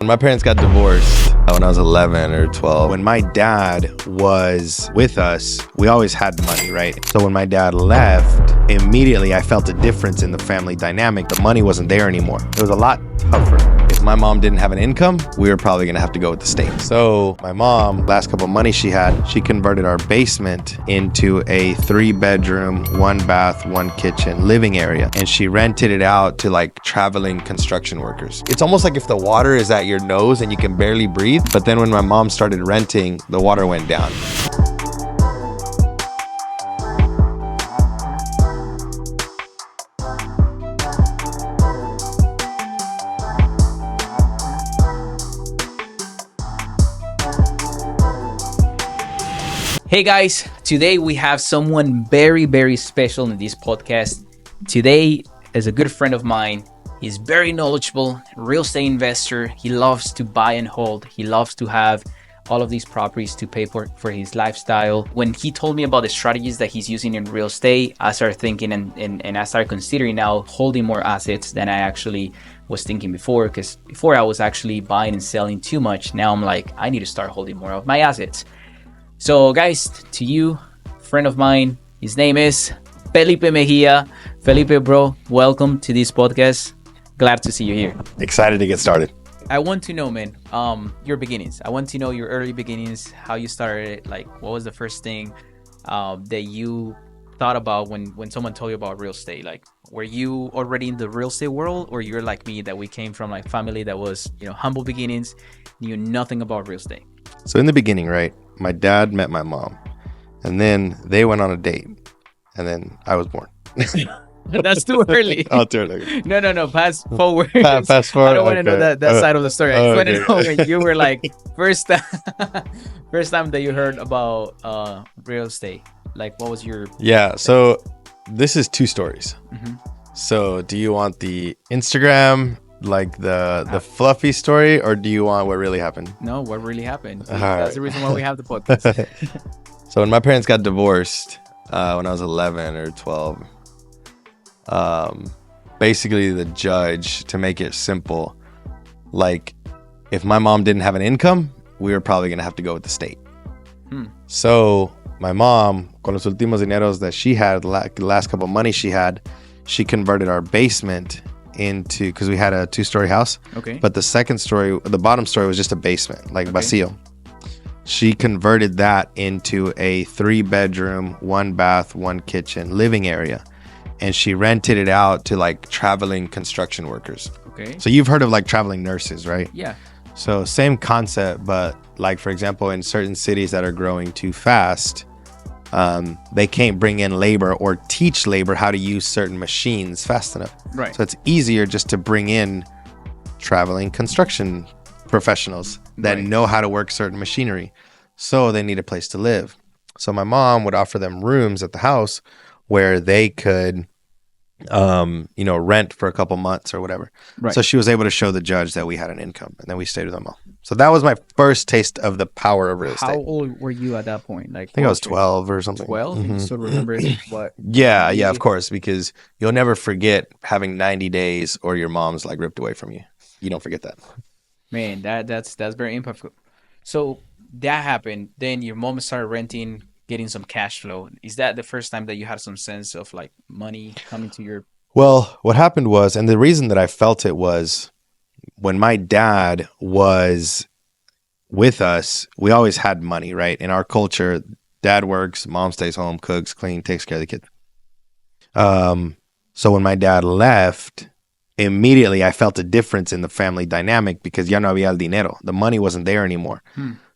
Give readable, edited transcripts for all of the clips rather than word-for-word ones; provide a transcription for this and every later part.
When my parents got divorced when I was 11 or 12, when my dad was with us, we always had money, right? So when my dad left, immediately I felt a difference in the family dynamic. The money wasn't there anymore. It was a lot tougher. If my mom didn't have an income, we were probably gonna have to go with the state. So my mom, last couple of money she had, she converted our basement into a 3-bedroom, 1-bath, 1-kitchen living area. And she rented it out to like traveling construction workers. It's almost like if the water is at your nose and you can barely breathe. But then when my mom started renting, the water went down. Hey guys, today we have someone very, very special in this podcast. Today is a good friend of mine. He's very knowledgeable, real estate investor. He loves to buy and hold. He loves to have all of these properties to pay for his lifestyle. When he told me about the strategies that he's using in real estate, I started thinking and I started considering now holding more assets than I actually was thinking before. Because before I was actually buying and selling too much. Now I'm like, I need to start holding more of my assets. So guys, to you, friend of mine, his name is Felipe Mejia. Felipe, bro, welcome to this podcast. Glad to see you here. Excited to get started. I want to know, man, your beginnings. I want to know your early beginnings, how you started, like what was the first thing that you thought about when someone told you about real estate? Like, were you already in the real estate world, or you're like me that we came from like family that was, humble beginnings, knew nothing about real estate? So in the beginning, right, my dad met my mom, and then they went on a date, and then I was born. That's too early. Oh, too early. No. Fast forward. Fast forward. I don't want to know that side of the story. I just want to know when you were like first time that you heard about real estate. Like, what was your? Yeah. So this is 2 stories. Mm-hmm. So do you want the Instagram, like the fluffy story, or do you want what really happened? No, what really happened. All That's right. the reason why we have the podcast. So when my parents got divorced when I was 11 or 12, basically the judge, to make it simple, like if my mom didn't have an income, we were probably gonna have to go with the state. So my mom, con los últimos dineros that she had, the last couple of money she had, she converted our basement into, because we had a 2-story house. Okay. But the bottom story was just a basement, like vacío. She converted that into a 3-bedroom, 1-bath, 1-kitchen living area. And she rented it out to like traveling construction workers. Okay. So you've heard of like traveling nurses, right? Yeah. So same concept, but like, for example, in certain cities that are growing too fast, they can't bring in labor or teach labor how to use certain machines fast enough. Right. So it's easier just to bring in traveling construction professionals that know how to work certain machinery. So they need a place to live. So my mom would offer them rooms at the house where they could rent for a couple months or whatever. Right. So she was able to show the judge that we had an income, and then we stayed with them all. So that was my first taste of the power of real estate. How old were you at that point? Like, I think I was 12 or something. 12? Mm-hmm. You still remember what? Yeah, of course, because you'll never forget having 90 days or your mom's like ripped away from you. You don't forget that. Man, that's very impactful. So that happened. Then your mom started renting, getting some cash flow. Is that the first time that you had some sense of like money coming to your? Well, what happened was, and the reason that I felt it was when my dad was with us, we always had money, right? In our culture, dad works, mom stays home, cooks, cleans, takes care of the kids. So when my dad left, immediately I felt a difference in the family dynamic because ya no había el dinero. The money wasn't there anymore.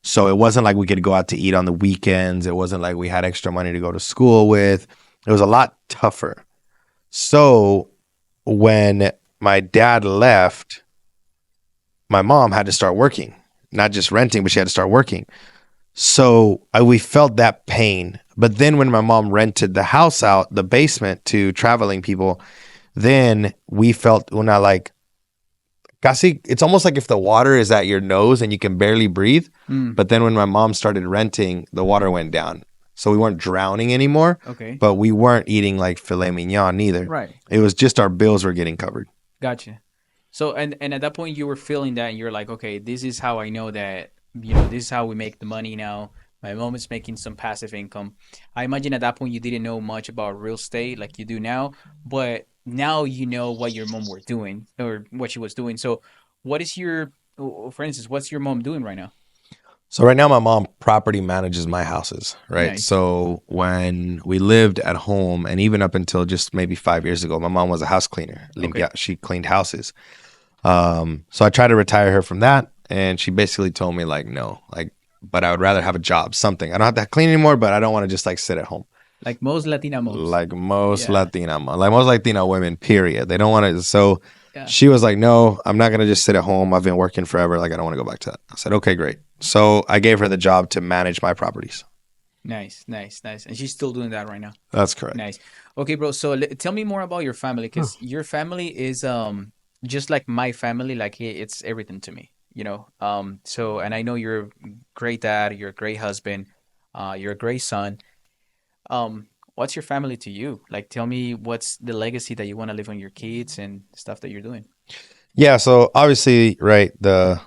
So it wasn't like we could go out to eat on the weekends. It wasn't like we had extra money to go to school with. It was a lot tougher. So when my dad left, my mom had to start working, not just renting, but she had to start working. So we felt that pain. But then when my mom rented the house out, the basement, to traveling people, then we felt like, casi, it's almost like if the water is at your nose and you can barely breathe. But then when my mom started renting, the water went down. So we weren't drowning anymore. Okay. But we weren't eating like filet mignon either. Right. It was just our bills were getting covered. Gotcha. So and at that point you were feeling that and you're like, okay, this is how I know that this is how we make the money now. My mom is making some passive income. I imagine at that point you didn't know much about real estate like you do now, but now you know what your mom were doing or what she was doing. So what is your, for instance, what's your mom doing right now? So right now, my mom property manages my houses, right? Nice. So when we lived at home, and even up until just maybe 5 years ago, my mom was a house cleaner. Okay. She cleaned houses. So I tried to retire her from that, and she basically told me like, no, like, but I would rather have a job, something. I don't have to clean anymore, but I don't want to just like sit at home. Like most Latina moms. Yeah. Like most Latina women, period. They don't want to. So Yeah. she was like, no, I'm not going to just sit at home. I've been working forever. Like, I don't want to go back to that. I said, okay, great. So I gave her the job to manage my properties. Nice, nice, nice. And she's still doing that right now. That's correct. Nice. Okay, bro. So tell me more about your family, because your family is just like my family. Like it's everything to me. So and I know you're a great dad. You're a great husband. You're a great son. What's your family to you? Like, tell me what's the legacy that you want to leave on your kids and stuff that you're doing. Yeah. So obviously, right, the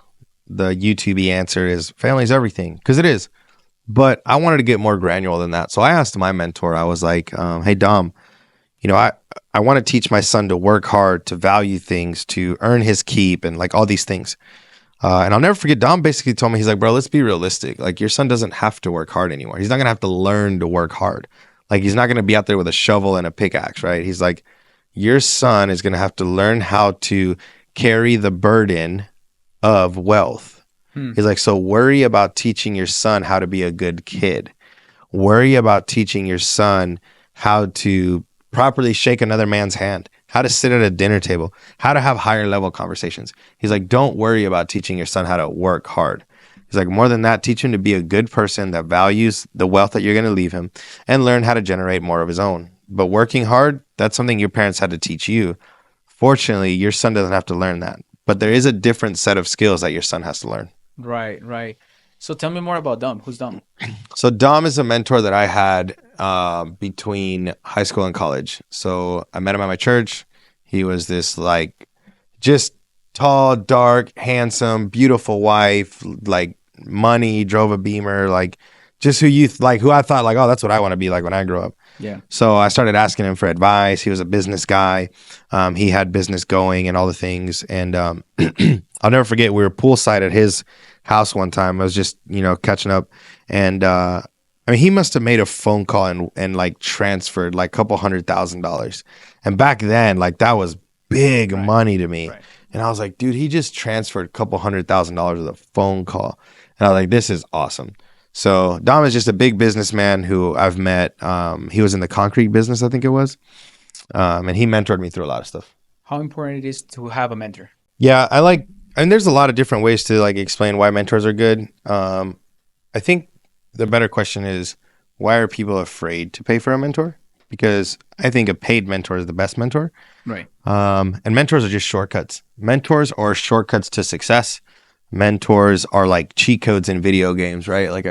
YouTube answer is family's everything, because it is. But I wanted to get more granular than that. So I asked my mentor, I was like, hey, Dom, I want to teach my son to work hard, to value things, to earn his keep, and like all these things. And I'll never forget, Dom basically told me, he's like, bro, let's be realistic. Like, your son doesn't have to work hard anymore. He's not going to have to learn to work hard. Like, he's not going to be out there with a shovel and a pickaxe, right? He's like, your son is going to have to learn how to carry the burden of wealth. Hmm. He's like, so worry about teaching your son how to be a good kid. Worry about teaching your son how to properly shake another man's hand, how to sit at a dinner table, how to have higher level conversations. He's like, don't worry about teaching your son how to work hard. He's like, more than that, teach him to be a good person that values the wealth that you're going to leave him and learn how to generate more of his own. But working hard, that's something your parents had to teach you. Fortunately, your son doesn't have to learn that. But there is a different set of skills that your son has to learn. Right, right. So tell me more about Dom. Who's Dom? So Dom is a mentor that I had between high school and college. So I met him at my church. He was this like just tall, dark, handsome, beautiful wife, like money, drove a Beamer, like just who I thought like, oh, that's what I want to be like when I grow up. Yeah. So I started asking him for advice. He was a business guy. He had business going and all the things. And I'll never forget, we were poolside at his house one time. I was just, catching up. And I mean, he must have made a phone call and like transferred like a couple $100,000. And back then, like that was big money to me. Right. And I was like, dude, he just transferred a couple $100,000 with a phone call. And I was like, this is awesome. So Dom is just a big businessman who I've met. He was in the concrete business, I think it was. And he mentored me through a lot of stuff. How important it is to have a mentor? Yeah, and there's a lot of different ways to like explain why mentors are good. I think the better question is, why are people afraid to pay for a mentor? Because I think a paid mentor is the best mentor. Right. And mentors are just shortcuts. Mentors are shortcuts to success. Mentors are like cheat codes in video games, right? Like,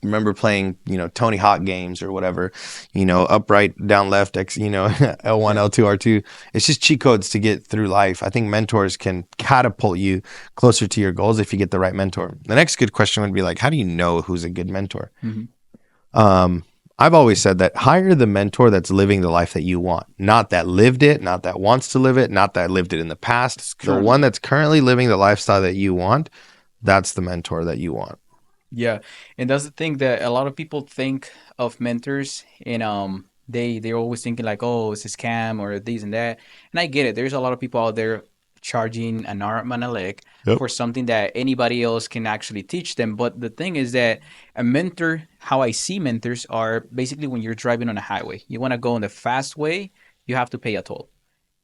remember playing, Tony Hawk games or whatever, up, right, down, left, X, L1, L2, R2. It's just cheat codes to get through life. I think mentors can catapult you closer to your goals if you get the right mentor. The next good question would be like, how do you know who's a good mentor? Mm-hmm. I've always said that hire the mentor that's living the life that you want, not that lived it, not that wants to live it, not that lived it in the past. The one that's currently living the lifestyle that you want, that's the mentor that you want. Yeah, and that's the thing that a lot of people think of mentors, and they're always thinking like, oh, it's a scam or this and that. And I get it. There's a lot of people out there charging an arm and a leg for something that anybody else can actually teach them. But the thing is that a mentor, how I see mentors are basically when you're driving on a highway, you want to go on the fast way, you have to pay a toll.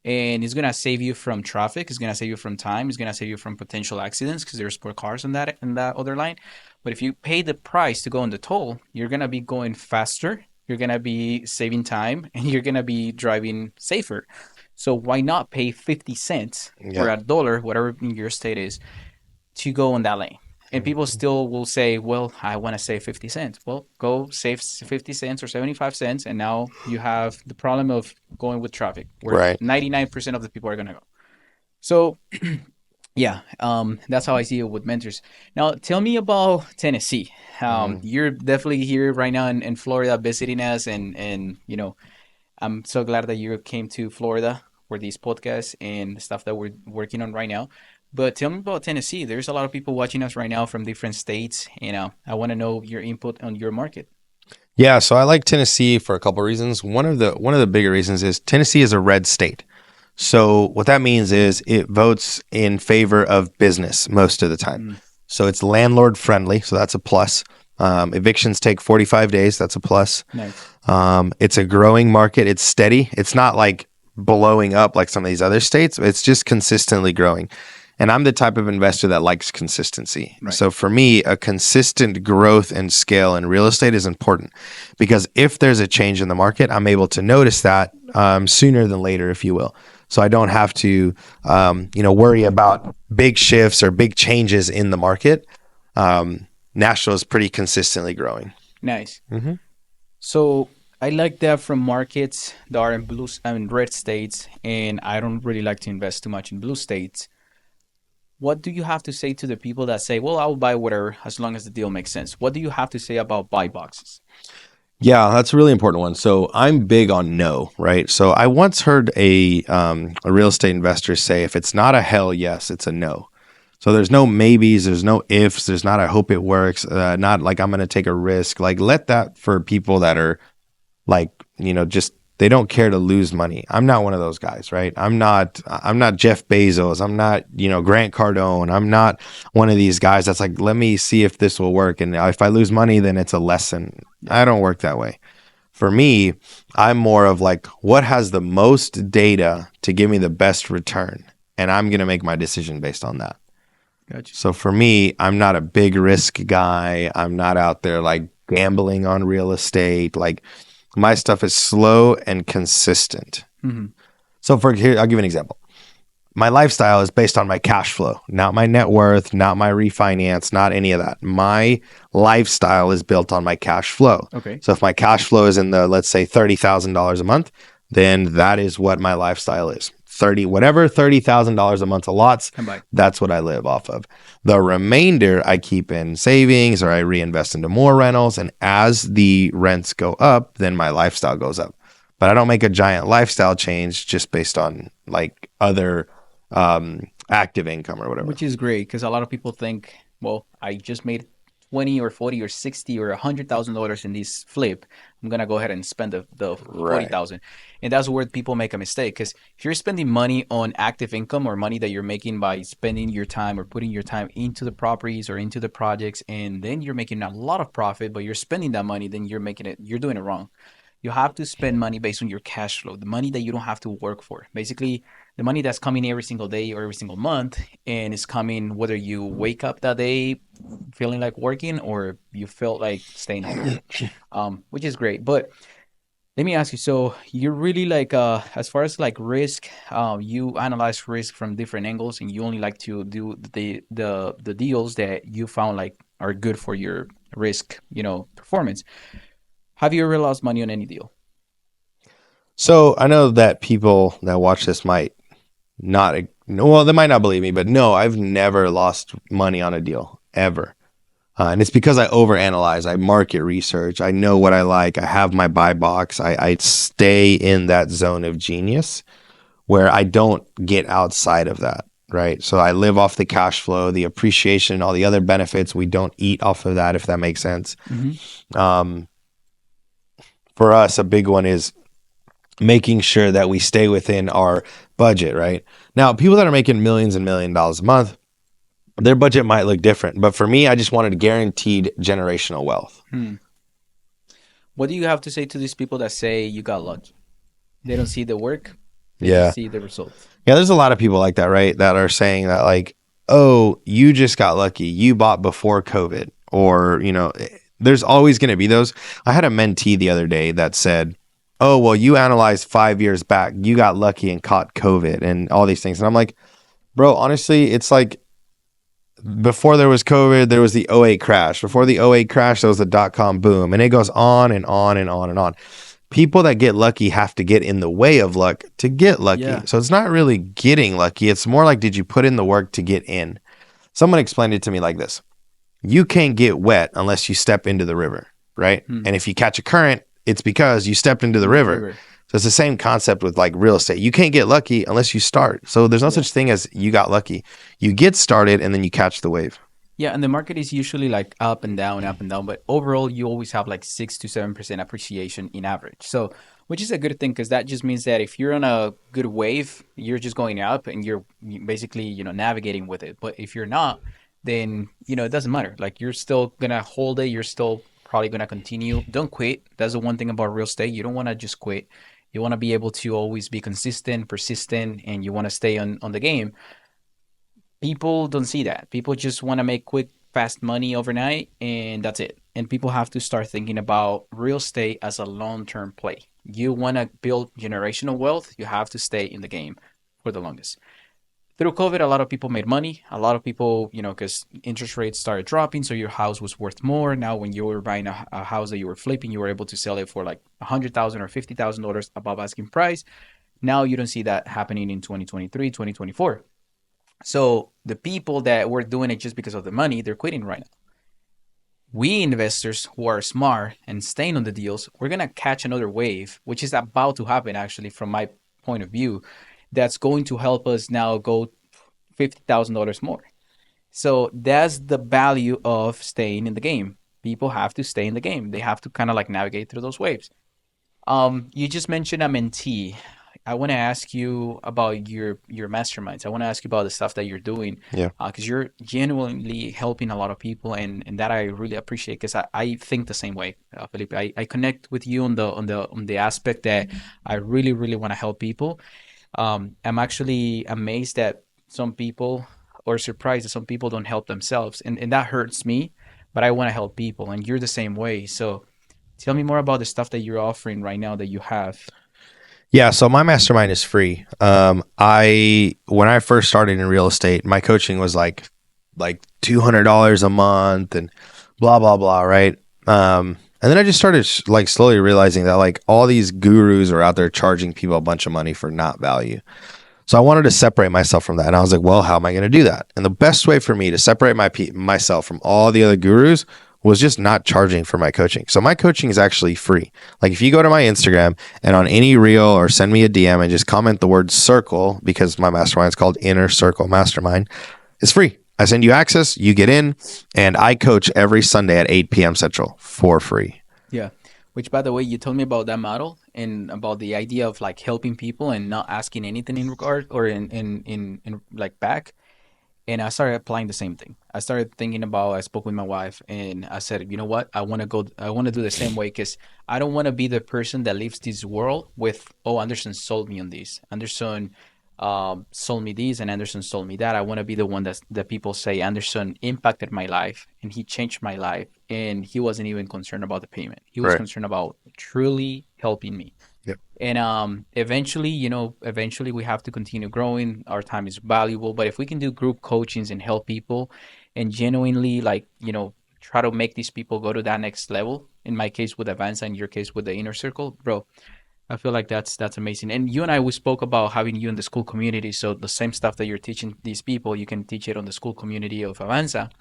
And it's gonna save you from traffic. It's gonna save you from time. It's gonna save you from potential accidents because there's more cars on that other line. But if you pay the price to go on the toll, you're gonna be going faster. You're gonna be saving time, and you're gonna be driving safer. So why not pay 50 cents or a dollar, whatever your state is, to go on that lane? And people still will say, well, I want to save 50 cents. Well, go save 50 cents or 75 cents. And now you have the problem of going with traffic where Right. 99% of the people are going to go. So yeah, that's how I see it with mentors. Now, tell me about Tennessee. Mm. You're definitely here right now in Florida visiting us, and I'm so glad that you came to Florida for these podcasts and the stuff that we're working on right now. But tell me about Tennessee. There's a lot of people watching us right now from different states. I want to know your input on your market. Yeah, so I like Tennessee for a couple of reasons. One of the bigger reasons is Tennessee is a red state. So what that means is it votes in favor of business most of the time. Mm, So it's landlord friendly, so that's a plus. Evictions take 45 days, that's a plus. nice. It's a growing market. It's steady. It's not like blowing up like some of these other states. It's just consistently growing. And I'm the type of investor that likes consistency. Right. So for me, a consistent growth and scale in real estate is important because if there's a change in the market, I'm able to notice that sooner than later, if you will. So I don't have to, worry about big shifts or big changes in the market. Nashville is pretty consistently growing. Nice. Mm-hmm. So I like that from markets that are in red states, and I don't really like to invest too much in blue states. What do you have to say to the people that say, "Well, I'll buy whatever as long as the deal makes sense"? What do you have to say about buy boxes? Yeah, that's a really important one. So I'm big on no, right? So I once heard a real estate investor say, if it's not a hell yes, it's a no. So there's no maybes, there's no ifs, there's not I hope it works, not like I'm going to take a risk. Like let that for people that are like, just they don't care to lose money. I'm not one of those guys, right? I'm not Jeff Bezos. I'm not, Grant Cardone. I'm not one of these guys that's like, let me see if this will work. And if I lose money, then it's a lesson. I don't work that way. For me, I'm more of like, what has the most data to give me the best return? And I'm going to make my decision based on that. Gotcha. So for me, I'm not a big risk guy. I'm not out there like gambling on real estate. Like my stuff is slow and consistent. Mm-hmm. So for here, I'll give you an example. My lifestyle is based on my cash flow, not my net worth, not my refinance, not any of that. My lifestyle is built on my cash flow. Okay. So if my cash flow is in the, let's say $30,000 a month, then that is what my lifestyle is. $30,000 a month allots, that's what I live off of. The remainder I keep in savings or I reinvest into more rentals. And as the rents go up, then my lifestyle goes up. But I don't make a giant lifestyle change just based on like other active income or whatever. Which is great because a lot of people think, well, I just made 20 or 40 or 60 or $100,000 in this flip. I'm gonna go ahead and spend the 40,000, and that's where people make a mistake. Because if you're spending money on active income or money that you're making by spending your time or putting your time into the properties or into the projects, and then you're making a lot of profit, but you're spending that money, then you're doing it wrong. You have to spend money based on your cash flow, the money that you don't have to work for. Basically, the money that's coming every single day or every single month, and it's coming whether you wake up that day feeling like working or you felt like staying home, which is great. But let me ask you, so you're really like, as far as like risk, you analyze risk from different angles, and you only like to do the deals that you found like are good for your risk, performance. Have you ever lost money on any deal? So I know that people that watch this might not, well, they might not believe me, but no, I've never lost money on a deal ever. And it's because I overanalyze, I market research, I know what I like, I have my buy box, I stay in that zone of genius where I don't get outside of that, right? So I live off the cash flow, the appreciation, all the other benefits. We don't eat off of that, if that makes sense. Mm-hmm. For us, a big one is making sure that we stay within our budget, right? Now, people that are making millions and $1 million a month, their budget might look different. But for me, I just wanted guaranteed generational wealth. What do you have to say to these people that say you got lucky? They don't see the work, they just see the results. Yeah, there's a lot of people like that, right? That are saying that like, oh, you just got lucky. You bought before COVID. Or, there's always going to be those. I had a mentee the other day that said, oh, well, you analyzed 5 years back. You got lucky and caught COVID and all these things. And I'm like, bro, honestly, it's like before there was COVID, there was the '08 crash. Before the '08 crash, there was the dot-com boom. And it goes on and on and on and on. People that get lucky have to get in the way of luck to get lucky. Yeah. So it's not really getting lucky. It's more like, did you put in the work to get in? Someone explained it to me like this. You can't get wet unless you step into the river, right? And if you catch a current, it's because you stepped into the river. So it's the same concept with like real estate. You can't get lucky unless you start. So there's no such thing as you got lucky. You get started and then you catch the wave. Yeah, and the market is usually like up and down, but overall you always have like 6 to 7% appreciation in average. So, which is a good thing because that just means that if you're on a good wave, you're just going up and you're basically, navigating with it. But if you're not, then, it doesn't matter. Like you're still gonna hold it, you're still probably gonna continue. Don't quit. That's the one thing about real estate. You don't want to just quit. You want to be able to always be consistent, persistent, and you want to stay on the game. People don't see that. People just want to make quick, fast money overnight, and that's it. And people have to start thinking about real estate as a long-term play. You want to build generational wealth, you have to stay in the game for the longest. Through COVID, a lot of people made money. A lot of people, because interest rates started dropping, so your house was worth more. Now, when you were buying a house that you were flipping, you were able to sell it for like $100,000 or $50,000 above asking price. Now you don't see that happening in 2023, 2024. So the people that were doing it just because of the money, they're quitting right now. We investors who are smart and staying on the deals, we're going to catch another wave, which is about to happen actually from my point of view, that's going to help us now go $50,000 more. So that's the value of staying in the game. People have to stay in the game. They have to kind of like navigate through those waves. You just mentioned a mentee. I want to ask you about your masterminds. I want to ask you about the stuff that you're doing. Yeah. Because you're genuinely helping a lot of people, and that I really appreciate because I think the same way, Felipe. I connect with you on the aspect that I really, really want to help people. I'm actually amazed that some people, or surprised that some people don't help themselves, and that hurts me, but I want to help people, and you're the same way. So tell me more about the stuff that you're offering right now that you have. Yeah, so my mastermind is free. When I first started in real estate, my coaching was like $200 a month and blah blah blah, right? And then I just started like slowly realizing that like all these gurus are out there charging people a bunch of money for not value. So I wanted to separate myself from that, and I was like, well, how am I going to do that? And the best way for me to separate myself from all the other gurus was just not charging for my coaching. So my coaching is actually free. Like if you go to my Instagram and on any reel or send me a DM and just comment the word circle, because my mastermind is called Inner Circle Mastermind, it's free. I send you access, you get in, and I coach every Sunday at 8 p.m. Central for free. Yeah. Which, by the way, you told me about that model and about the idea of like helping people and not asking anything in regard or in like back. And I started applying the same thing. I spoke with my wife and I said, you know what? I want to do the same way because I don't want to be the person that leaves this world with, oh, Anderson sold me on this. Anderson sold me this and Anderson sold me that. I want to be the one that people say Anderson impacted my life and he changed my life. And he wasn't even concerned about the payment. He was concerned about truly helping me. Yep. And eventually we have to continue growing. Our time is valuable, but if we can do group coachings and help people and genuinely try to make these people go to that next level, in my case with Avanza, in your case with the Inner Circle, bro, I feel like that's amazing. And you and I, we spoke about having you in the school community. So the same stuff that you're teaching these people, you can teach it on the school community of Avanza.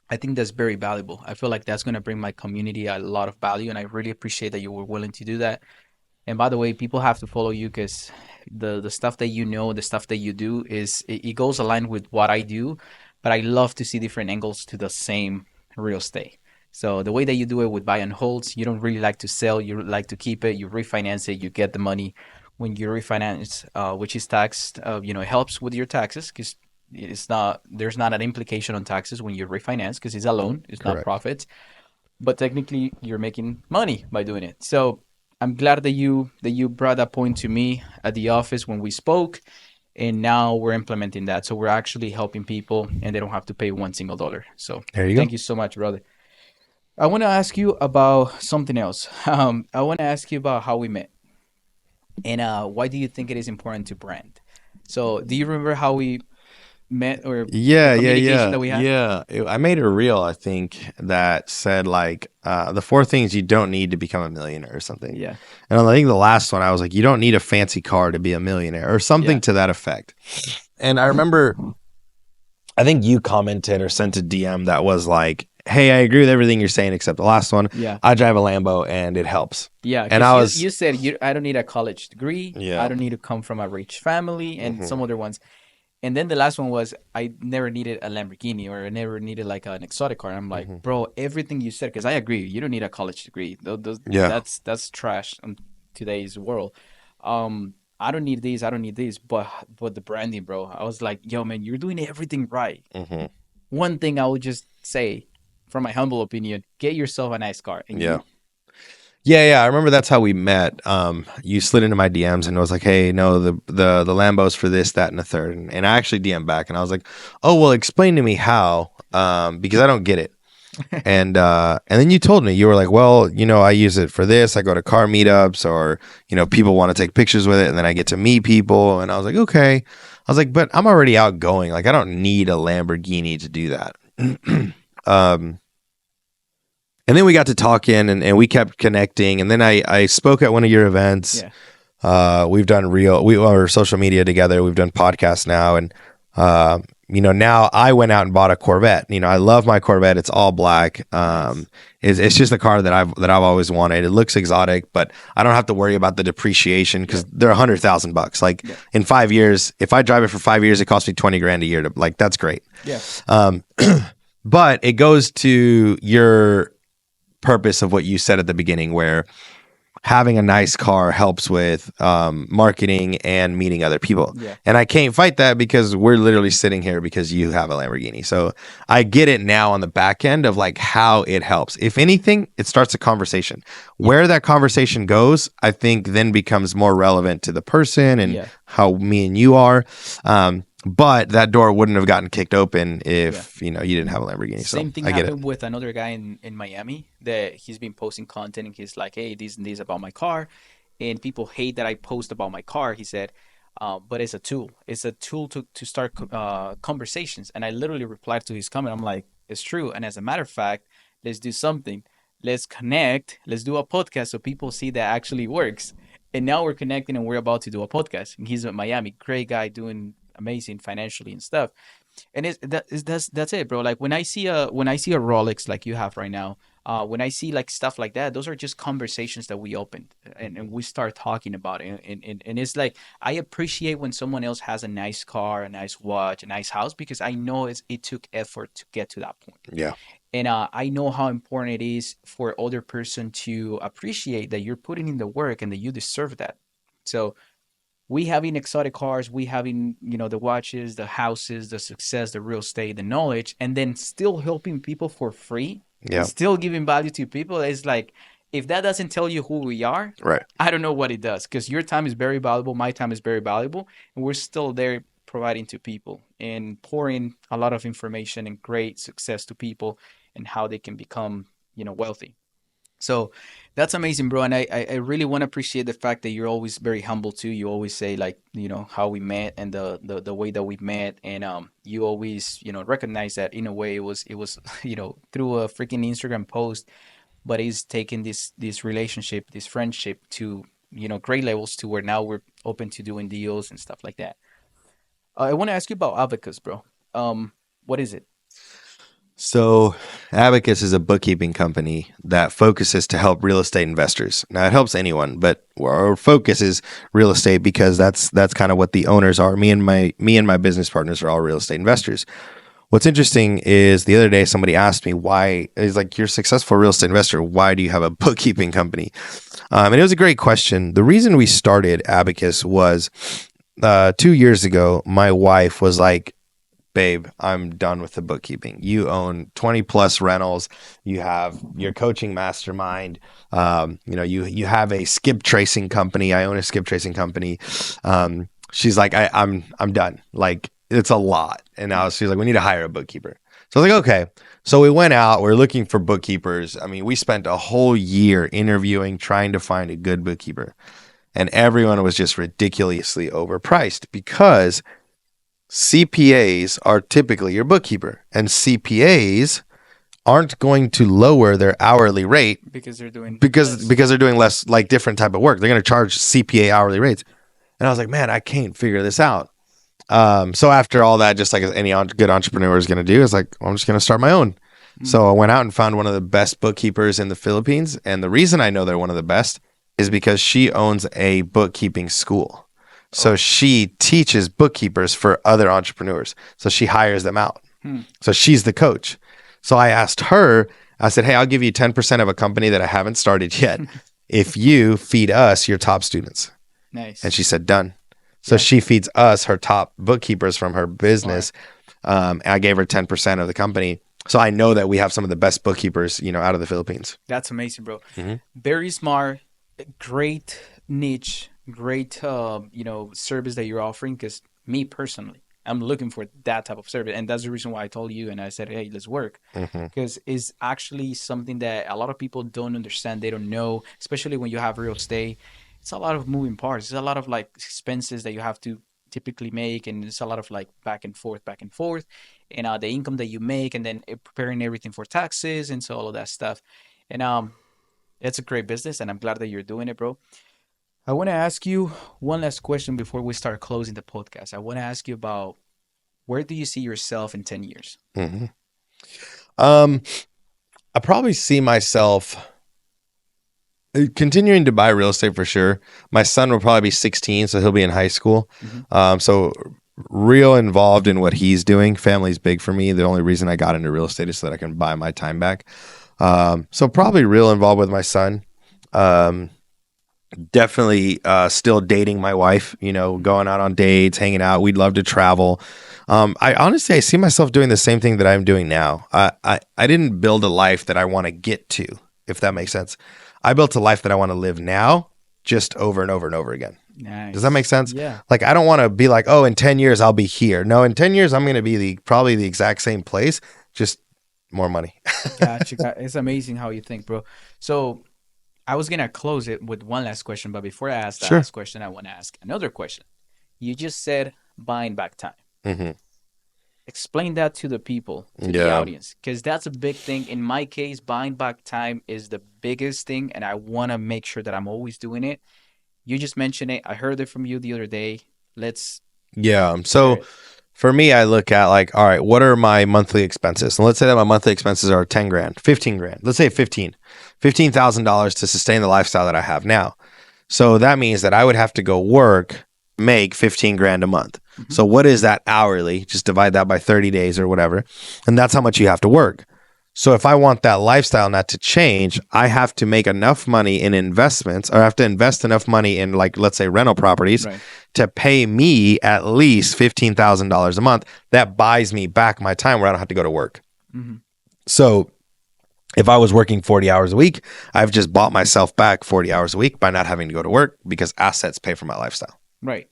I think that's very valuable. I feel like that's going to bring my community a lot of value, and I really appreciate that you were willing to do that. And by the way, people have to follow you because the stuff that the stuff that you do it goes aligned with what I do, but I love to see different angles to the same real estate. So the way that you do it with buy and holds, you don't really like to sell, you like to keep it, you refinance it, you get the money. When you refinance, which is taxed, it helps with your taxes because there's not an implication on taxes when you refinance because it's a loan, it's not profit. But technically you're making money by doing it. So I'm glad that you brought that point to me at the office when we spoke, and now we're implementing that. So we're actually helping people, and they don't have to pay one single dollar. So thank you so much, brother. I want to ask you about something else. I want to ask you about how we met, and why do you think it is important to brand? So do you remember how we met or the Yeah, yeah, communication yeah, that we had? yeah. I made a reel, I think, that said like the 4 things you don't need to become a millionaire or something. Yeah. And I think the last one I was like, you don't need a fancy car to be a millionaire or something Yeah. to that effect. And I remember, I think you commented or sent a DM that was like, "Hey, I agree with everything you're saying except the last one. Yeah. I drive a Lambo and it helps." Yeah, And I because was, you said I don't need a college degree. I yeah, don't need to come from a rich family and hmm some other ones. And then the last one was I never needed a Lamborghini or I never needed like an exotic car. I'm like, hmm bro, everything you said, because I agree, you don't need a college degree. yeah, That's trash in today's world. I don't need these. I don't need these. But the branding, bro, I was like, yo, man, you're doing everything right. hmm One thing I would just say, from my humble opinion, get yourself a nice car. And yeah. you, Yeah, yeah, I remember that's how we met. You slid into my DMs and it was like, "Hey, no, the Lambos for this, that, and the third." And I actually DM back and I was like, "Oh, well, explain to me how, because I don't get it." And then you told me, you were like, "Well, I use it for this. I go to car meetups, or people want to take pictures with it, and then I get to meet people." And I was like, "Okay." I was like, "But I'm already outgoing. Like, I don't need a Lamborghini to do that." um, and then we got to talking, and we kept connecting. And then I spoke at one of your events. yeah, We've done we are social media together. We've done podcasts now, and now I went out and bought a Corvette. I love my Corvette. It's all black. nice. It's just a car that I've always wanted. It looks exotic, but I don't have to worry about the depreciation because they're $100,000. Like Yeah, in 5 years, if I drive it for 5 years, it costs me 20 grand a year to like. That's great. yeah, Um, but it goes to your purpose of what you said at the beginning, where having a nice car helps with marketing and meeting other people. yeah. And I can't fight that because we're literally sitting here because you have a Lamborghini. So I get it now on the back end of like how it helps. If anything, it starts a conversation. Where that conversation goes, I think then becomes more relevant to the person and Yeah. how me and you are. But that door wouldn't have gotten kicked open if you didn't have a Lamborghini. Same So thing I get it. happened with another guy in Miami that he's been posting content and he's like, hey, these and these about my car. And people hate that I post about my car, he said. But it's a tool. It's a tool to start conversations. And I literally replied to his comment. I'm like, it's true. And as a matter of fact, let's do something. Let's connect. Let's do a podcast so people see that actually works. And now we're connecting and we're about to do a podcast. And he's in Miami, great guy, doing amazing financially and stuff. And that's it, bro. Like when I see a Rolex like you have right now, when I see like stuff like that, those are just conversations that we opened and we start talking about it. And it's like I appreciate when someone else has a nice car, a nice watch, a nice house because I know it took effort to get to that point. Yeah. And I know how important it is for other person to appreciate that you're putting in the work and that you deserve that. So we having exotic cars, we having, the watches, the houses, the success, the real estate, the knowledge, and then still helping people for free and Yeah. still giving value to people. It's like, if that doesn't tell you who we are, Right. I don't know what it does. Because your time is very valuable, my time is very valuable, and we're still there providing to people and pouring a lot of information and great success to people and how they can become, wealthy. So that's amazing, bro. And I really want to appreciate the fact that you're always very humble too. You always say like, how we met and the way that we met. And you always, recognize that in a way it was, through a freaking Instagram post, but it's taken this relationship, this friendship to, great levels to where now we're open to doing deals and stuff like that. I want to ask you about Abacus, bro. What is it? So, Abacus is a bookkeeping company that focuses to help real estate investors. Now, it helps anyone, but our focus is real estate because that's kind of what the owners are. Me and my business partners are all real estate investors. What's interesting is the other day somebody asked me why. It's like, you're a successful real estate investor. Why do you have a bookkeeping company? And it was a great question. The reason we started Abacus was 2 years ago. My wife was like, babe, I'm done with the bookkeeping. You own 20 plus rentals. You have your coaching mastermind. You have a skip tracing company. I own a skip tracing company. She's like, I'm done. Like, it's a lot. And now she's like, we need to hire a bookkeeper. So I was like, okay. So we went out, we're looking for bookkeepers. I mean, we spent a whole year interviewing, trying to find a good bookkeeper. And everyone was just ridiculously overpriced because CPAs are typically your bookkeeper, and CPAs aren't going to lower their hourly rate because they're doing because they're doing less, like, different type of work. They're going to charge CPA hourly rates. And I was like, man, I can't figure this out. So after all that, just like any good entrepreneur is going to do, is like, well, I'm just going to start my own. So I went out and found one of the best bookkeepers in the Philippines. And the reason I know they're one of the best is because she owns a bookkeeping school. So she teaches bookkeepers for other entrepreneurs. So she hires them out. So she's the coach. So I asked her, I said, hey, I'll give you 10% of a company that I haven't started yet if you feed us your top students. Nice. And she said, done. So she feeds us her top bookkeepers from her business. And I gave her 10% of the company. So I know that we have some of the best bookkeepers, out of the Philippines. That's amazing, bro. Very smart, great niche, great, service that you're offering. Because me personally, I'm looking for that type of service. And that's the reason why I told you and I said, hey, let's work. Because it's actually something that a lot of people don't understand. They don't know, especially when you have real estate. It's a lot of moving parts. It's a lot of like expenses that you have to typically make. And it's a lot of like back and forth. And the income that you make and then preparing everything for taxes and so all of that stuff. And it's a great business and I'm glad that you're doing it, bro. I want to ask you one last question before we start closing the podcast. I want to ask you about where do you see yourself in 10 years? I probably see myself continuing to buy real estate for sure. My son will probably be 16, so he'll be in high school. So real involved in what he's doing. Family's big for me. The only reason I got into real estate is so that I can buy my time back. So probably real involved with my son. Definitely still dating my wife, going out on dates, hanging out. We'd love to travel. I see myself doing the same thing that I'm doing now. I didn't build a life that I want to get to, if that makes sense. I built a life that I want to live now, just over and over and over again. Nice. Does that make sense? Yeah. Like, I don't want to be like, oh, in 10 years, I'll be here. No, in 10 years, I'm going to be probably the exact same place, just more money. Gotcha. It's amazing how you think, bro. So I was going to close it with one last question, but before I ask that last question, I want to ask another question. You just said buying back time. Explain that to the people, to the audience, because that's a big thing. In my case, buying back time is the biggest thing, and I want to make sure that I'm always doing it. You just mentioned it. I heard it from you the other day. So for me, I look at like, all right, what are my monthly expenses? And let's say that my monthly expenses are 10 grand, 15 grand. Let's say $15,000 to sustain the lifestyle that I have now. So that means that I would have to go work, make 15 grand a month. So what is that hourly? Just divide that by 30 days or whatever. And that's how much you have to work. So if I want that lifestyle not to change, I have to make enough money in investments, or I have to invest enough money in, like, let's say rental properties to pay me at least $15,000 a month. That buys me back my time where I don't have to go to work. So if I was working 40 hours a week, I've just bought myself back 40 hours a week by not having to go to work because assets pay for my lifestyle. Right.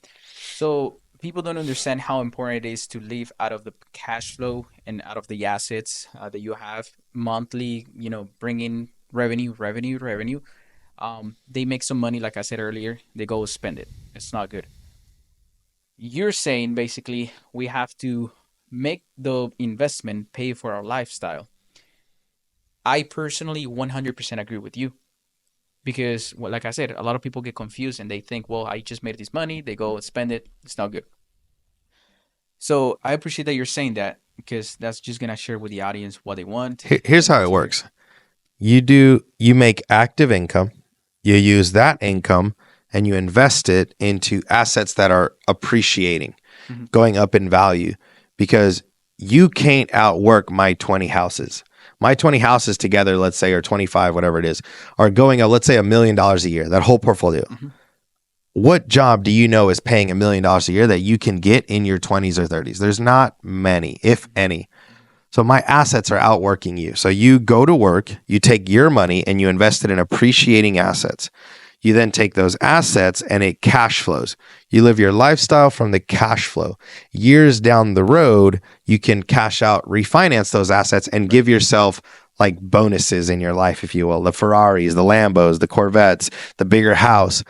So people don't understand how important it is to live out of the cash flow and out of the assets that you have monthly, bringing revenue. They make some money, like I said earlier, they go spend it. It's not good. You're saying basically we have to make the investment pay for our lifestyle. I personally 100% agree with you. Because, well, like I said, a lot of people get confused and they think, well, I just made this money. They go and spend it. It's not good. So I appreciate that you're saying that, because that's just going to share with the audience what they want. Here's how it works. You make active income. You use that income and you invest it into assets that are appreciating, going up in value, because you can't outwork my 20 houses. My 20 houses together, let's say, or 25, whatever it is, are going up, let's say, $1 million a year, that whole portfolio. What job do you know is paying $1 million a year that you can get in your 20s or 30s? There's not many, if any. So my assets are outworking you. So you go to work, you take your money and you invest it in appreciating assets. You then take those assets and it cash flows. You live your lifestyle from the cash flow. Years down the road, you can cash out, refinance those assets and give yourself like bonuses in your life, if you will. The Ferraris, the Lambos, the Corvettes, the bigger house.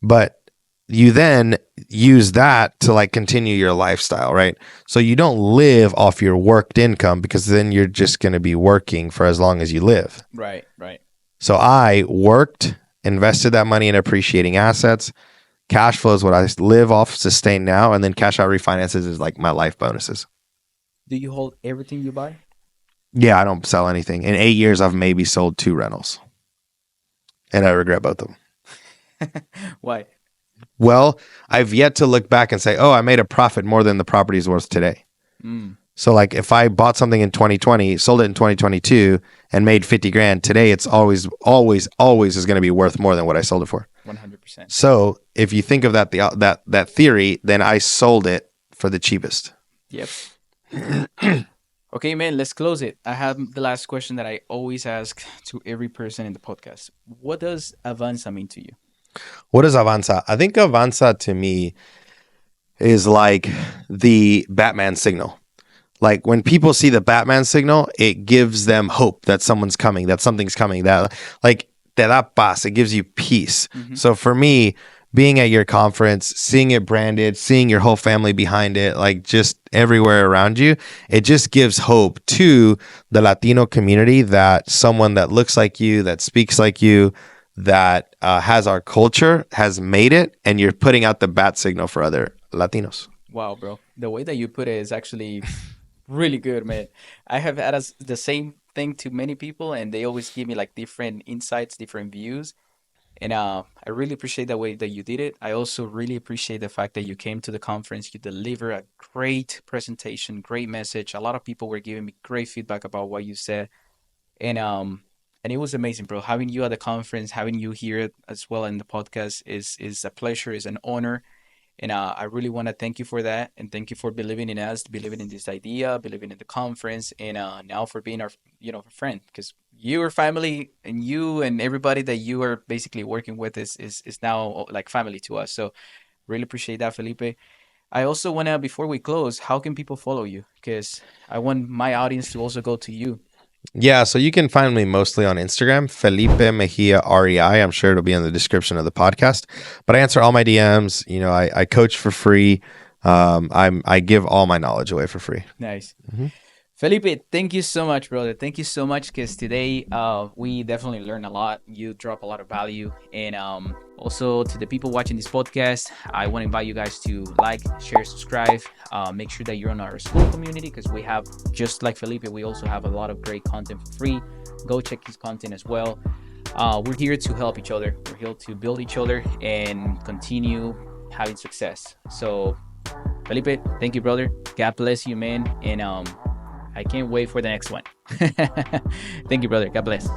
But you then use that to like continue your lifestyle, right? So you don't live off your worked income, because then you're just going to be working for as long as you live. Right. So I worked, invested that money in appreciating assets. Cash flow is what I live off, sustain now, and then cash out refinances is like my life bonuses. Do you hold everything you buy? Yeah, I don't sell anything. In 8 years, I've maybe sold 2 rentals, and I regret both of them. Why? Well, I've yet to look back and say, oh, I made a profit more than the property is worth today. So like if I bought something in 2020, sold it in 2022 and made 50 grand, today it's always is going to be worth more than what I sold it for. 100%. So if you think of that theory, then I sold it for the cheapest. Yep. Okay, man, let's close it. I have the last question that I always ask to every person in the podcast. What does Avanza mean to you? What is Avanza? I think Avanza to me is like the Batman signal. Like when people see the Batman signal, it gives them hope that someone's coming, that something's coming, that like te da paz, it gives you peace. So for me, being at your conference, seeing it branded, seeing your whole family behind it, like just everywhere around you, it just gives hope to the Latino community that someone that looks like you, that speaks like you, that has our culture, has made it, and you're putting out the bat signal for other Latinos. Wow, bro. The way that you put it is actually really good, man. I have had the same thing to many people, and they always give me like different insights, different views. And I really appreciate the way that you did it. I also really appreciate the fact that you came to the conference. You delivered a great presentation, great message. A lot of people were giving me great feedback about what you said. And it was amazing, bro. Having you at the conference, having you here as well in the podcast is a pleasure, is an honor. And I really want to thank you for that. And thank you for believing in us, believing in this idea, believing in the conference, and now for being our, friend. Because your family and you and everybody that you are basically working with is now like family to us. So really appreciate that, Felipe. I also want to, before we close, how can people follow you? Because I want my audience to also go to you. Yeah, so you can find me mostly on Instagram, Felipe Mejia REI. I'm sure it'll be in the description of the podcast. But I answer all my DMs. I coach for free. I give all my knowledge away for free. Nice. Felipe, thank you so much, brother. Thank you so much, because today we definitely learned a lot. You drop a lot of value. And also to the people watching this podcast, I want to invite you guys to like, share, subscribe. Make sure that you're in our school community, because we have, just like Felipe, we also have a lot of great content for free. Go check his content as well. We're here to help each other. We're here to build each other and continue having success. So, Felipe, thank you, brother. God bless you, man. And I can't wait for the next one. Thank you, brother. God bless.